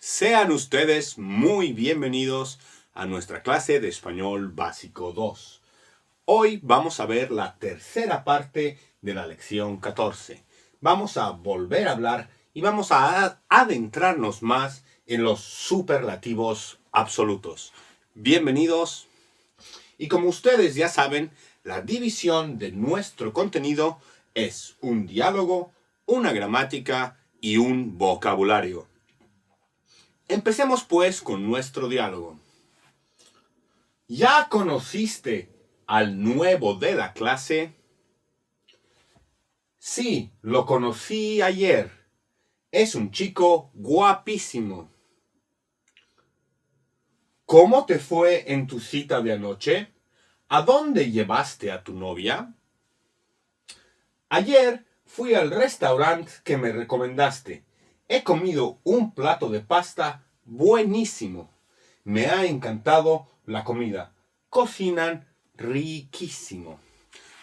Sean ustedes muy bienvenidos a nuestra clase de Español Básico 2. Hoy vamos a ver la tercera parte de la lección 14. Vamos a volver a hablar y vamos a adentrarnos más en los superlativos absolutos. Bienvenidos. Y como ustedes ya saben, la división de nuestro contenido es un diálogo, una gramática y un vocabulario. Empecemos pues con nuestro diálogo. ¿Ya conociste al nuevo de la clase? Sí, lo conocí ayer. Es un chico guapísimo. ¿Cómo te fue en tu cita de anoche? ¿A dónde llevaste a tu novia? Ayer fui al restaurante que me recomendaste. He comido un plato de pasta buenísimo. Me ha encantado la comida. Cocinan riquísimo.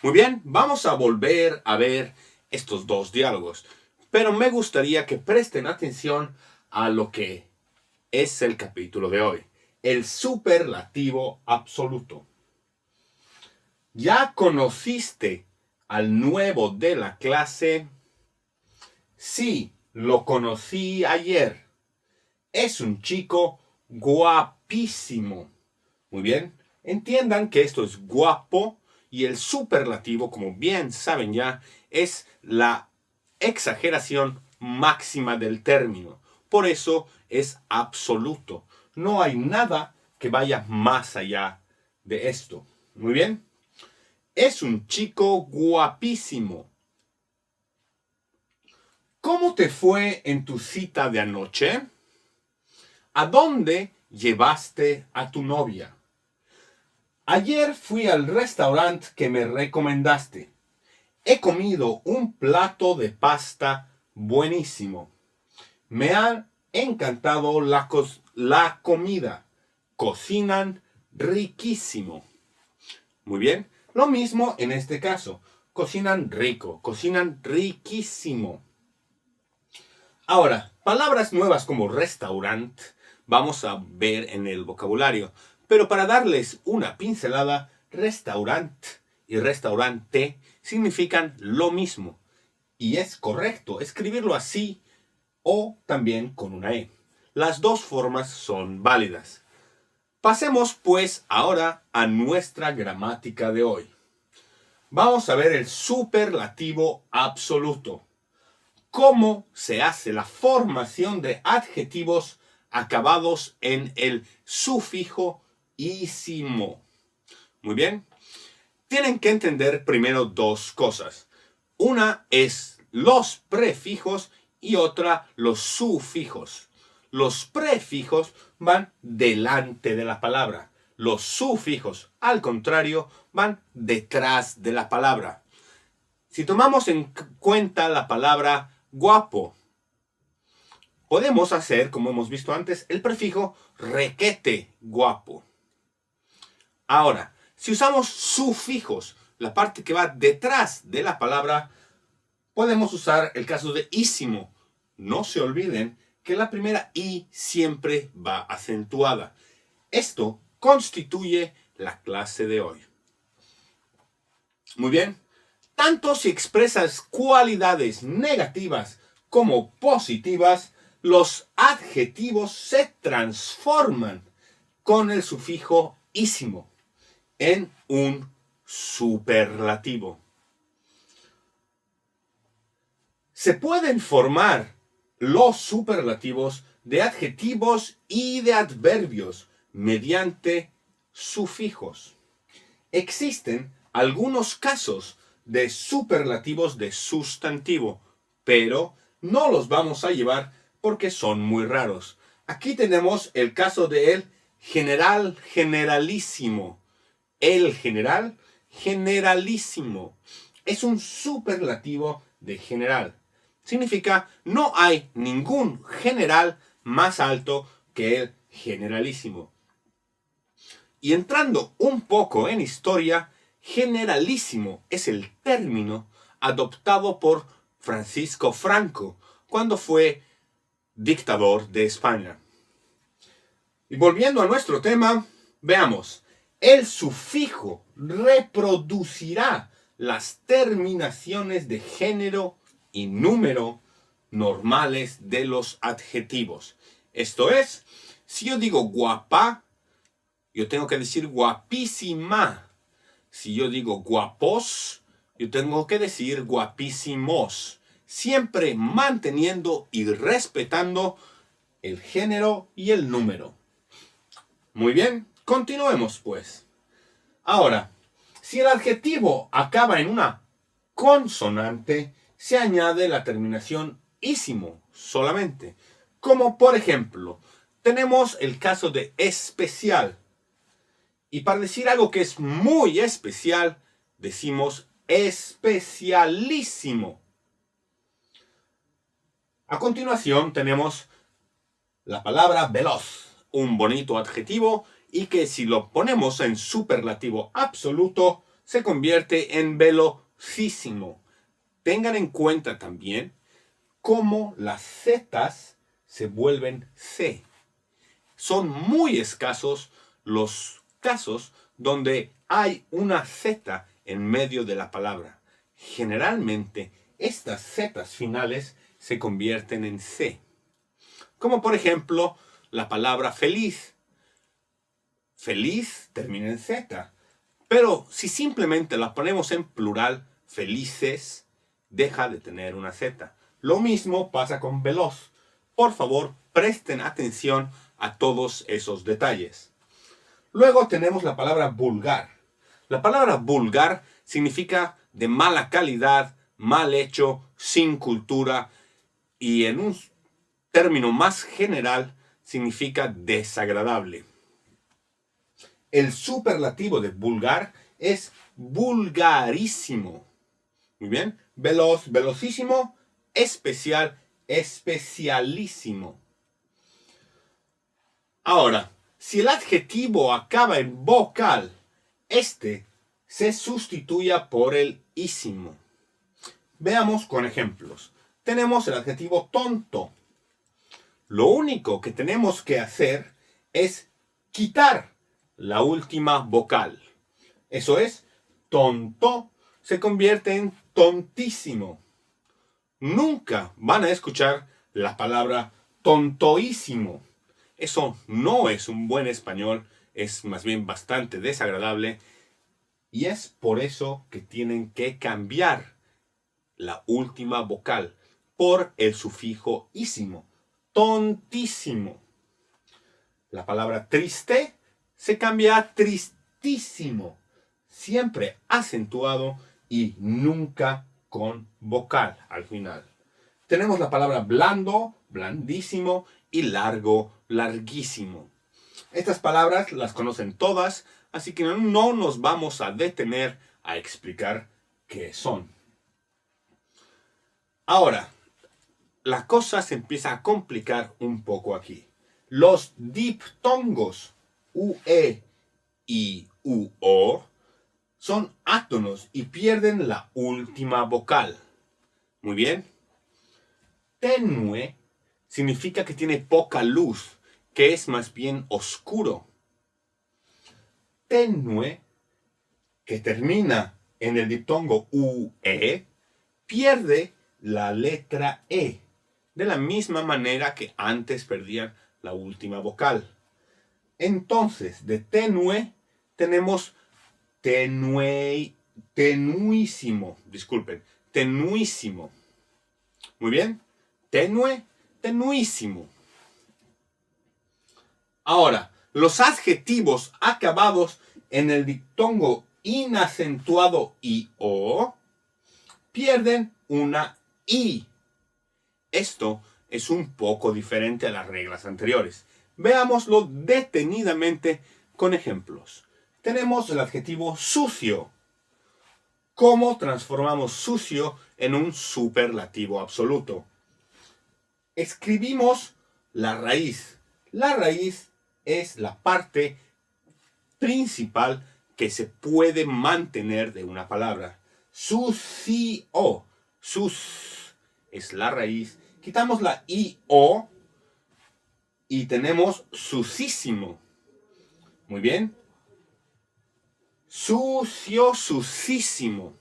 Muy bien, vamos a volver a ver estos dos diálogos. Pero me gustaría que presten atención a lo que es el capítulo de hoy. El superlativo absoluto. ¿Ya conociste al nuevo de la clase? Sí, lo conocí ayer. Es un chico guapísimo. Muy bien, entiendan que esto es guapo y el superlativo, como bien saben ya, es la exageración máxima del término. Por eso es absoluto. No hay nada que vaya más allá de esto. Muy bien. Es un chico guapísimo. ¿Cómo te fue en tu cita de anoche? ¿A dónde llevaste a tu novia? Ayer fui al restaurante que me recomendaste. He comido un plato de pasta buenísimo. Me ha encantado la comida. Cocinan riquísimo. Muy bien. Lo mismo en este caso. Cocinan rico. Cocinan riquísimo. Ahora, palabras nuevas como restaurante vamos a ver en el vocabulario. Pero para darles una pincelada, restaurant y restaurante significan lo mismo. Y es correcto escribirlo así o también con una E. Las dos formas son válidas. Pasemos pues ahora a nuestra gramática de hoy. Vamos a ver el superlativo absoluto. ¿Cómo se hace la formación de adjetivos acabados en el sufijo ísimo? Muy bien. Tienen que entender primero dos cosas. Una es los prefijos y otra los sufijos. Los prefijos van delante de la palabra. Los sufijos, al contrario, van detrás de la palabra. Si tomamos en cuenta la palabra guapo, podemos hacer, como hemos visto antes, el prefijo requete guapo. Ahora, si usamos sufijos, la parte que va detrás de la palabra, podemos usar el caso de ísimo. No se olviden que la primera I siempre va acentuada. Esto constituye la clase de hoy. Muy bien. Tanto si expresas cualidades negativas como positivas, los adjetivos se transforman con el sufijo ísimo en un superlativo. Se pueden formar los superlativos de adjetivos y de adverbios mediante sufijos. Existen algunos casos de superlativos de sustantivo, pero no los vamos a llevar porque son muy raros. Aquí tenemos el caso de el general generalísimo. El general generalísimo es un superlativo de general. Significa no hay ningún general más alto que el generalísimo. Y entrando un poco en historia, generalísimo es el término adoptado por Francisco Franco cuando fue dictador de España. Y volviendo a nuestro tema, veamos. El sufijo reproducirá las terminaciones de género y número normales de los adjetivos. Esto es, si yo digo guapa, yo tengo que decir guapísima. Si yo digo guapos, yo tengo que decir guapísimos. Siempre manteniendo y respetando el género y el número. Muy bien, continuemos pues. Ahora, si el adjetivo acaba en una consonante, se añade la terminación ísimo solamente. Como por ejemplo, tenemos el caso de especial. Y para decir algo que es muy especial, decimos especialísimo. A continuación tenemos la palabra veloz, un bonito adjetivo y que si lo ponemos en superlativo absoluto se convierte en velocísimo. Tengan en cuenta también cómo las zetas se vuelven C. Son muy escasos los casos donde hay una Z en medio de la palabra. Generalmente estas zetas finales se convierten en C. Como por ejemplo la palabra feliz. Feliz termina en Z. Pero si simplemente la ponemos en plural, felices, deja de tener una Z. Lo mismo pasa con veloz. Por favor, presten atención a todos esos detalles. Luego tenemos la palabra vulgar. La palabra vulgar significa de mala calidad, mal hecho, sin cultura y en un término más general significa desagradable. El superlativo de vulgar es vulgarísimo. Muy bien. Veloz, velocísimo. Especial, especialísimo. Ahora, si el adjetivo acaba en vocal, este se sustituya por el ísimo. Veamos con ejemplos. Tenemos el adjetivo tonto. Lo único que tenemos que hacer es quitar la última vocal. Eso es, tonto se convierte en tontísimo. Nunca van a escuchar la palabra tontoísimo. Eso no es un buen español, es más bien bastante desagradable y es por eso que tienen que cambiar la última vocal por el sufijo ísimo. Tontísimo. La palabra triste se cambia a tristísimo, siempre acentuado y nunca con vocal al final. Tenemos la palabra blando, blandísimo y largo, larguísimo. Estas palabras las conocen todas, así que no nos vamos a detener a explicar qué son. Ahora, la cosa se empieza a complicar un poco aquí. Los diptongos UE y UO son átonos y pierden la última vocal. Muy bien. Tenue significa que tiene poca luz, que es más bien oscuro. Tenue, que termina en el diptongo UE, pierde la letra E, de la misma manera que antes perdían la última vocal. Entonces, de tenue tenemos tenuísimo. Disculpen, tenuísimo. Muy bien. Tenue, tenuísimo. Ahora, los adjetivos acabados en el diptongo inacentuado IO pierden una I. Esto es un poco diferente a las reglas anteriores. Veámoslo detenidamente con ejemplos. Tenemos el adjetivo sucio. ¿Cómo transformamos sucio en un superlativo absoluto? Escribimos la raíz. La raíz es la parte principal que se puede mantener de una palabra. Sucio. Sus es la raíz. Quitamos la IO Y tenemos sucísimo. Muy bien. Sucio, sucísimo.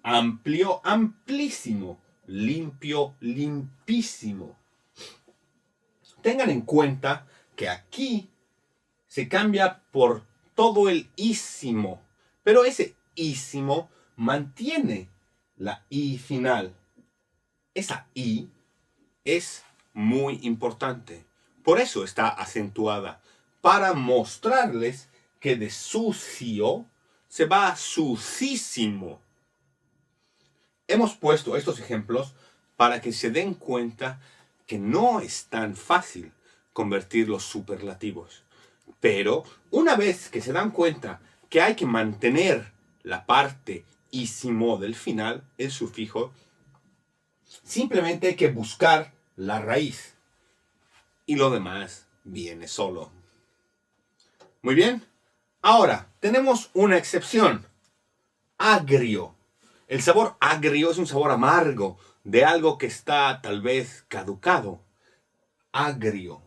Amplio, amplísimo. Limpio, limpísimo. Tengan en cuenta que aquí se cambia por todo el ísimo, pero ese ísimo mantiene la i final. Esa i es muy importante. Por eso está acentuada, para mostrarles que de sucio se va a sucísimo. Hemos puesto estos ejemplos para que se den cuenta que no es tan fácil convertir los superlativos. Pero una vez que se dan cuenta que hay que mantener la parte ísimo del final, el sufijo, simplemente hay que buscar la raíz. Y lo demás viene solo. Muy bien. Ahora, tenemos una excepción. Agrio. El sabor agrio es un sabor amargo de algo que está tal vez caducado. Agrio.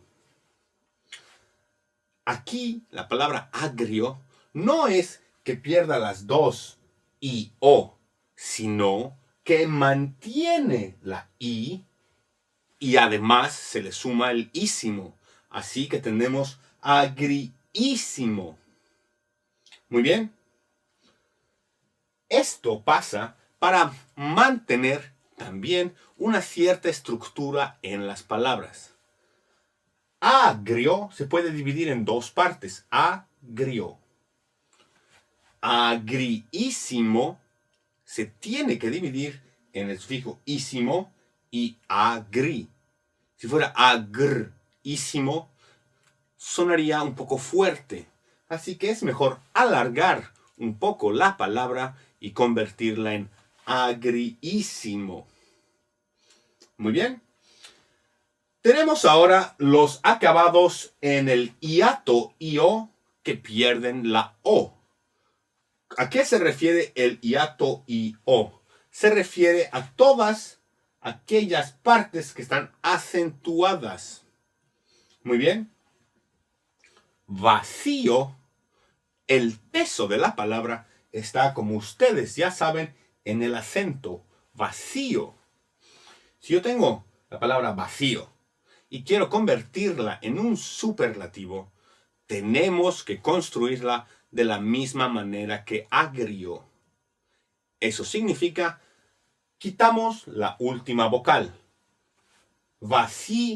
Aquí la palabra agrio no es que pierda las dos i o, sino que mantiene la i y además se le suma el ísimo. Así que tenemos agriísimo. Muy bien. Esto pasa para mantener también una cierta estructura en las palabras. Agrio se puede dividir en dos partes. Agrio. Agriísimo se tiene que dividir en el sufijo ísimo y agri. Si fuera agrísimo, sonaría un poco fuerte. Así que es mejor alargar un poco la palabra y convertirla en agriísimo. Muy bien. Tenemos ahora los acabados en el hiato io que pierden la o. ¿A qué se refiere el hiato io? Se refiere a todas aquellas partes que están acentuadas. Muy bien. Vacío, el peso de la palabra está, como ustedes ya saben, en el acento vacío. Si yo tengo la palabra vacío y quiero convertirla en un superlativo, tenemos que construirla de la misma manera que agrio. Eso significa, quitamos la última vocal. Vacíísimo,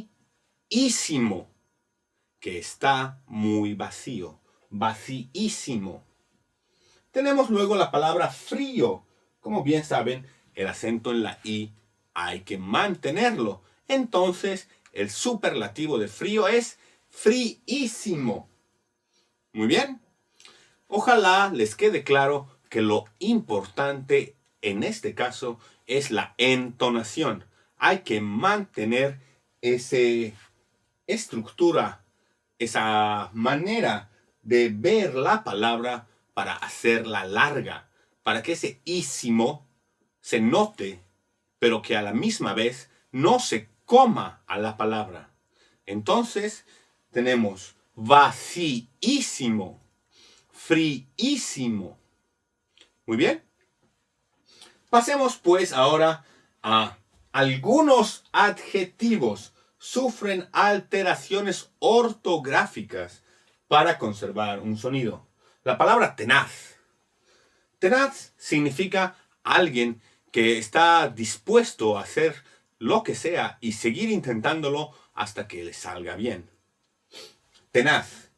que está muy vacío. Vacíísimo. Tenemos luego la palabra frío. Como bien saben, el acento en la i hay que mantenerlo. Entonces, el superlativo de frío es fríísimo. Muy bien. Ojalá les quede claro que lo importante en este caso es la entonación. Hay que mantener esa estructura, esa manera de ver la palabra para hacerla larga, para que ese ísimo se note, pero que a la misma vez no se coma a la palabra. Entonces tenemos vacíísimo, fríísimo. Muy bien. Pasemos pues ahora a algunos adjetivos. Sufren alteraciones ortográficas para conservar un sonido. La palabra tenaz. Tenaz significa alguien que está dispuesto a hacer lo que sea y seguir intentándolo hasta que le salga bien. Tenaz.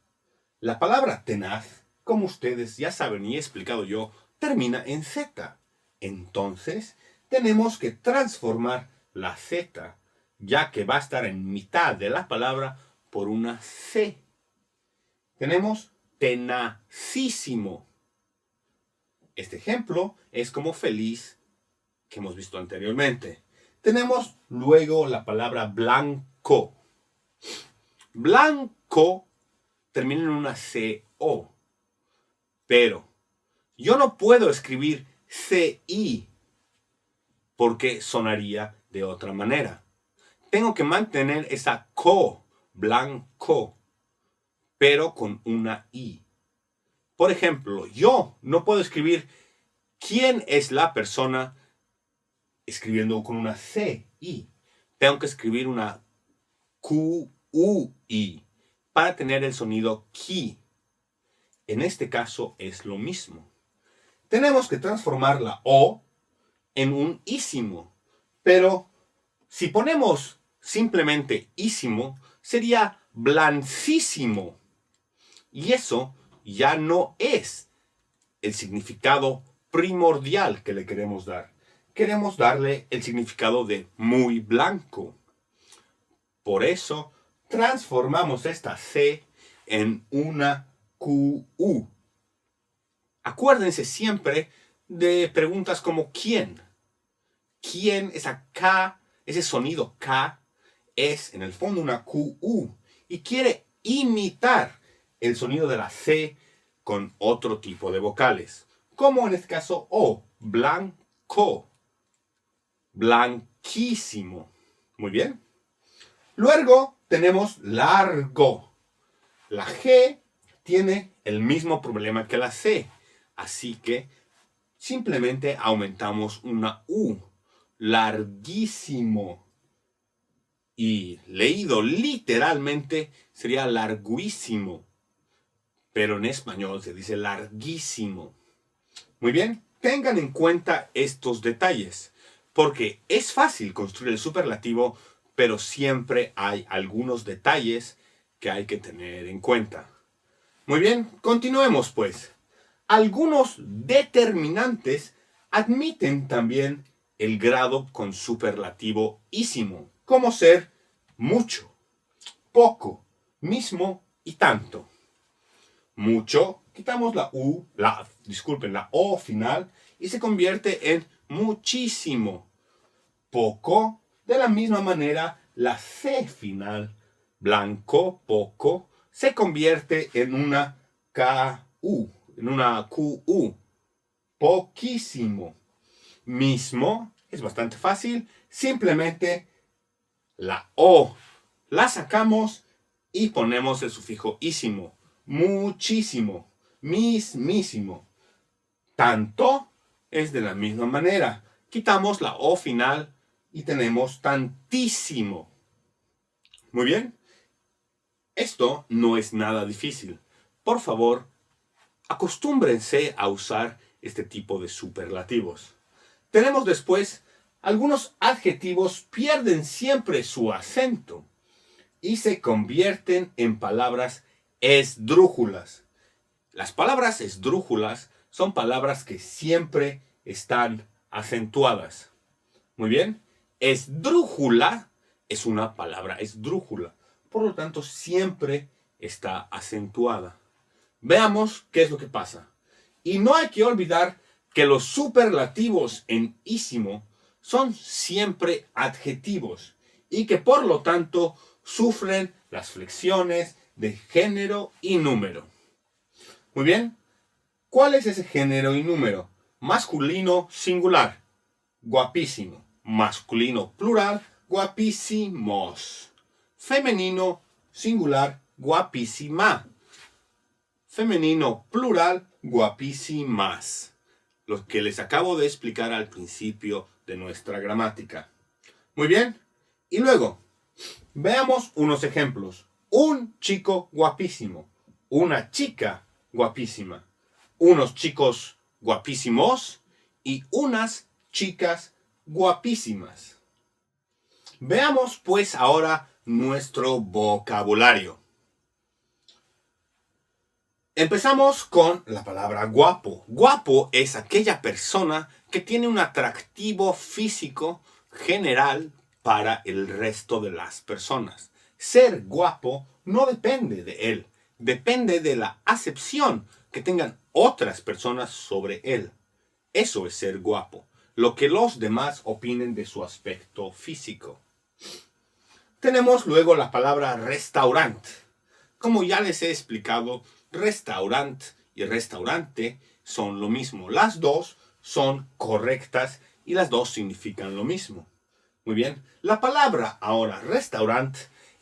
La palabra tenaz, como ustedes ya saben y he explicado yo, termina en Z. Entonces, tenemos que transformar la Z, ya que va a estar en mitad de la palabra, por una C. Tenemos tenacísimo. Este ejemplo es como feliz que hemos visto anteriormente. Tenemos luego la palabra blanco. Blanco termina en una CO. Pero yo no puedo escribir CI porque sonaría de otra manera. tengo que mantener esa co, blanco, pero con una i. Por ejemplo, yo no puedo escribir quién es la persona escribiendo con una c, i. Tengo que escribir una q, u, i para tener el sonido ki. En este caso es lo mismo. Tenemos que transformar la o en un ísimo, pero si ponemos simplemente ísimo, sería blancísimo. Y eso ya no es el significado primordial que le queremos dar. Queremos darle el significado de muy blanco. Por eso transformamos esta C en una QU. Acuérdense siempre de preguntas como ¿quién? ¿Quién? Esa K, ese sonido K, es en el fondo una QU y quiere imitar el sonido de la C con otro tipo de vocales, como en este caso O, blanco, blanquísimo. Muy bien. Luego tenemos largo. La G tiene el mismo problema que la C, así que simplemente aumentamos una U, larguísimo. Y leído literalmente sería larguísimo, pero en español se dice larguísimo. Muy bien, tengan en cuenta estos detalles, porque es fácil construir el superlativo, pero siempre hay algunos detalles que hay que tener en cuenta. Muy bien, continuemos pues. Algunos determinantes admiten también el grado con superlativo ísimo, como ser mucho, poco, mismo y tanto. Mucho, quitamos la U, la O final y se convierte en muchísimo. Poco, de la misma manera, la C final, blanco, poco, se convierte en una KU, en una QU. Poquísimo. Mismo, es bastante fácil, simplemente la O la sacamos y ponemos el sufijo ísimo. Muchísimo, mismísimo. Tanto es de la misma manera. Quitamos la O final y tenemos tantísimo. Muy bien. Esto no es nada difícil. Por favor, acostúmbrense a usar este tipo de superlativos. Tenemos después, algunos adjetivos pierden siempre su acento y se convierten en palabras esdrújulas. Las palabras esdrújulas son palabras que siempre están acentuadas. Muy bien, esdrújula es una palabra esdrújula, por lo tanto siempre está acentuada. Veamos qué es lo que pasa. Y no hay que olvidar que los superlativos en ísimo son siempre adjetivos y que por lo tanto sufren las flexiones de género y número. Muy bien, ¿cuál es ese género y número? Masculino singular, guapísimo. Masculino plural, guapísimos. Femenino singular, guapísima. Femenino plural, guapísimas. Lo que les acabo de explicar al principio de nuestra gramática. Muy bien. Y luego, veamos unos ejemplos. Un chico guapísimo. Una chica guapísima. Unos chicos guapísimos y unas chicas guapísimas. Veamos pues ahora nuestro vocabulario. Empezamos con la palabra guapo. Guapo es aquella persona que tiene un atractivo físico general para el resto de las personas. Ser guapo no depende de él, depende de la acepción que tengan otras personas sobre él. Eso es ser guapo, lo que los demás opinen de su aspecto físico. Tenemos luego la palabra restaurante. Como ya les he explicado, restaurant y restaurante son lo mismo. Las dos son correctas y las dos significan lo mismo. Muy bien. La palabra ahora restaurant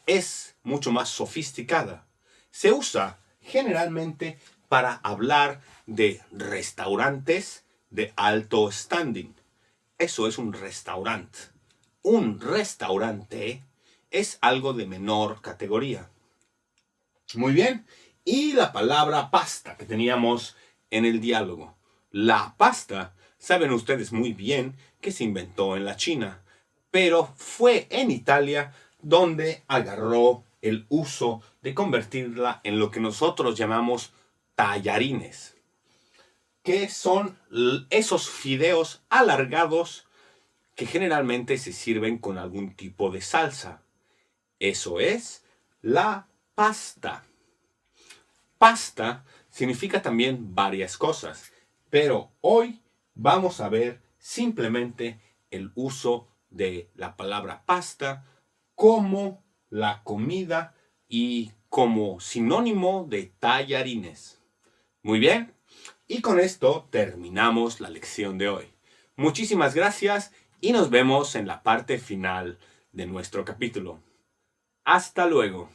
es mucho más sofisticada. Se usa generalmente para hablar de restaurantes de alto standing. Eso es un restaurante. Un restaurante es algo de menor categoría. Muy bien. Y la palabra pasta que teníamos en el diálogo. La pasta, saben ustedes muy bien que se inventó en la China, pero fue en Italia donde agarró el uso de convertirla en lo que nosotros llamamos tallarines, que son esos fideos alargados que generalmente se sirven con algún tipo de salsa. Eso es la pasta. Pasta significa también varias cosas, pero hoy vamos a ver simplemente el uso de la palabra pasta como la comida y como sinónimo de tallarines. Muy bien, y con esto terminamos la lección de hoy. Muchísimas gracias y nos vemos en la parte final de nuestro capítulo. Hasta luego.